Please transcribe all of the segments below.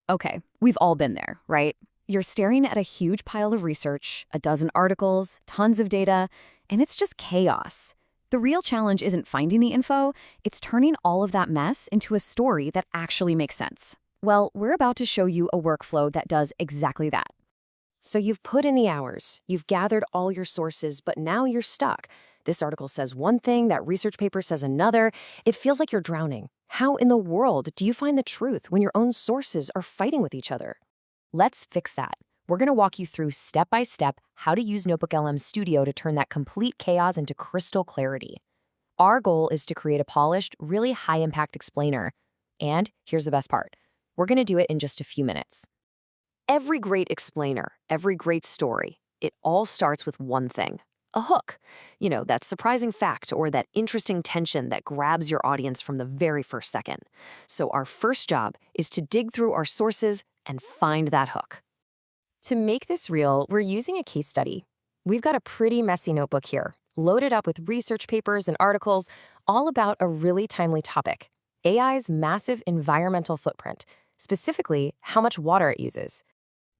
Okay, we've all been there, right? You're staring at a huge pile of research, a dozen articles, tons of data, and it's just chaos. The real challenge isn't finding the info, it's turning all of that mess into a story that actually makes sense. Well, we're about to show you a workflow that does exactly that. So you've put in the hours, you've gathered all your sources, but now you're stuck. This article says one thing, that research paper says another. It feels like you're drowning. How in the world do you find the truth when your own sources are fighting with each other? Let's fix that. We're going to walk you through step by step how to use NotebookLM Studio to turn that complete chaos into crystal clarity. Our goal is to create a polished, really high-impact explainer. And here's the best part. We're going to do it in just a few minutes. Every great explainer, every great story, it all starts with one thing: a hook. You know, that surprising fact or that interesting tension that grabs your audience from the very first second. So our first job is to dig through our sources and find that hook. To make this real, we're using a case study. We've got a pretty messy notebook here, loaded up with research papers and articles, all about a really timely topic: AI's massive environmental footprint, specifically how much water it uses.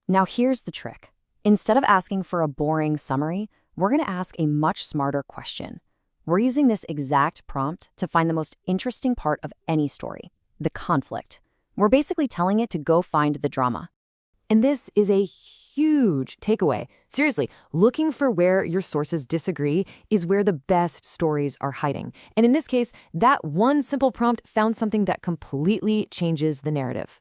Now here's the trick. Instead of asking for a boring summary, we're going to ask a much smarter question. We're using this exact prompt to find the most interesting part of any story: the conflict. We're basically telling it to go find the drama. And this is a huge takeaway. Seriously, looking for where your sources disagree is where the best stories are hiding. And in this case, that one simple prompt found something that completely changes the narrative.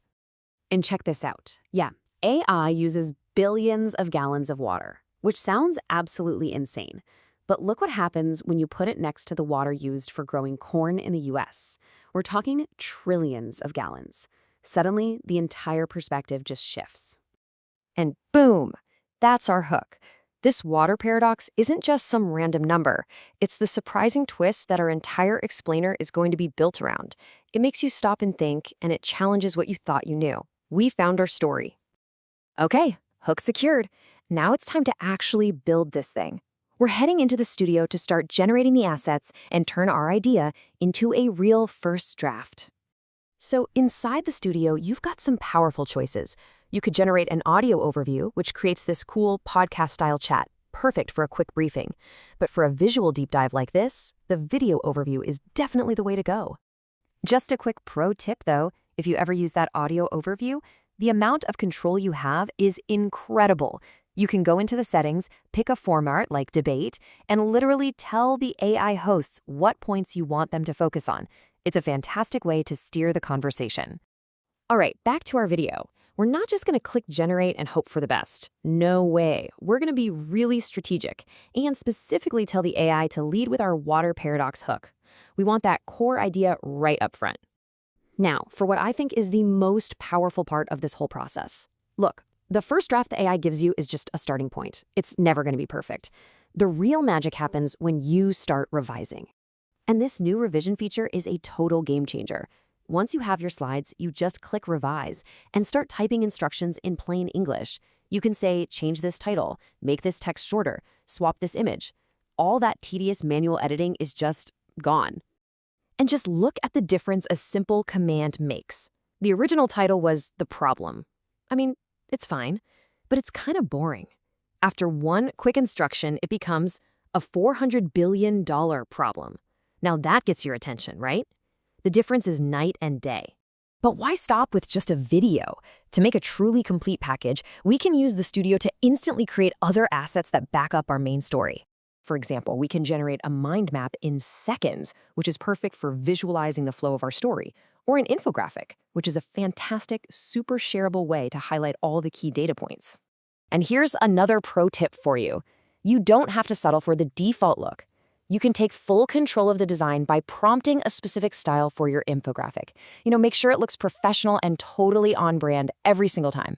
And check this out. Yeah, AI uses billions of gallons of water, which sounds absolutely insane. But look what happens when you put it next to the water used for growing corn in the US. We're talking trillions of gallons. Suddenly, the entire perspective just shifts. And boom, that's our hook. This water paradox isn't just some random number. It's the surprising twist that our entire explainer is going to be built around. It makes you stop and think, and it challenges what you thought you knew. We found our story. Okay, hook secured. Now it's time to actually build this thing. We're heading into the studio to start generating the assets and turn our idea into a real first draft. So inside the studio, you've got some powerful choices. You could generate an audio overview, which creates this cool podcast-style chat, perfect for a quick briefing. But for a visual deep dive like this, the video overview is definitely the way to go. Just a quick pro tip, though: if you ever use that audio overview, the amount of control you have is incredible. You can go into the settings, pick a format like debate, and literally tell the AI hosts what points you want them to focus on. It's a fantastic way to steer the conversation. All right, back to our video. We're not just going to click generate and hope for the best. No way. We're going to be really strategic and specifically tell the AI to lead with our water paradox hook. We want that core idea right up front. Now, for what I think is the most powerful part of this whole process. Look, the first draft the AI gives you is just a starting point. It's never going to be perfect. The real magic happens when you start revising. And this new revision feature is a total game changer. Once you have your slides, you just click revise and start typing instructions in plain English. You can say, change this title, make this text shorter, swap this image. All that tedious manual editing is just gone. And just look at the difference a simple command makes. The original title was The Problem. I mean, it's fine, but it's kind of boring. After one quick instruction, it becomes a $400 billion problem. Now that gets your attention, right? The difference is night and day. But why stop with just a video? To make a truly complete package, we can use the studio to instantly create other assets that back up our main story. For example, we can generate a mind map in seconds, which is perfect for visualizing the flow of our story, or an infographic, which is a fantastic, super shareable way to highlight all the key data points. And here's another pro tip for you. You don't have to settle for the default look. You can take full control of the design by prompting a specific style for your infographic. Make sure it looks professional and totally on brand every single time.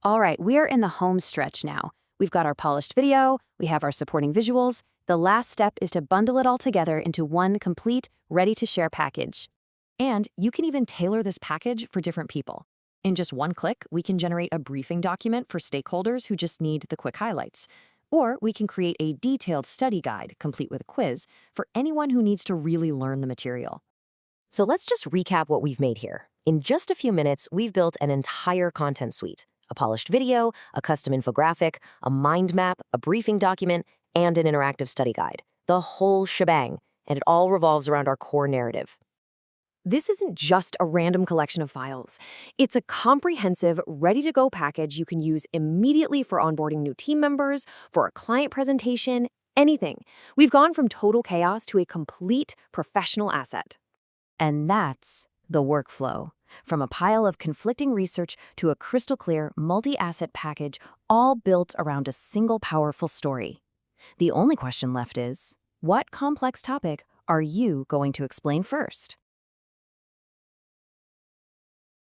All right, we are in the home stretch now. We've got our polished video, we have our supporting visuals. The last step is to bundle it all together into one complete, ready-to-share package. And you can even tailor this package for different people. In just one click, we can generate a briefing document for stakeholders who just need the quick highlights. Or we can create a detailed study guide, complete with a quiz, for anyone who needs to really learn the material. So let's just recap what we've made here. In just a few minutes, we've built an entire content suite: a polished video, a custom infographic, a mind map, a briefing document, and an interactive study guide. The whole shebang, and it all revolves around our core narrative. This isn't just a random collection of files. It's a comprehensive, ready-to-go package you can use immediately for onboarding new team members, for a client presentation, anything. We've gone from total chaos to a complete professional asset. And that's the workflow. From a pile of conflicting research to a crystal-clear, multi-asset package, all built around a single powerful story. The only question left is, what complex topic are you going to explain first?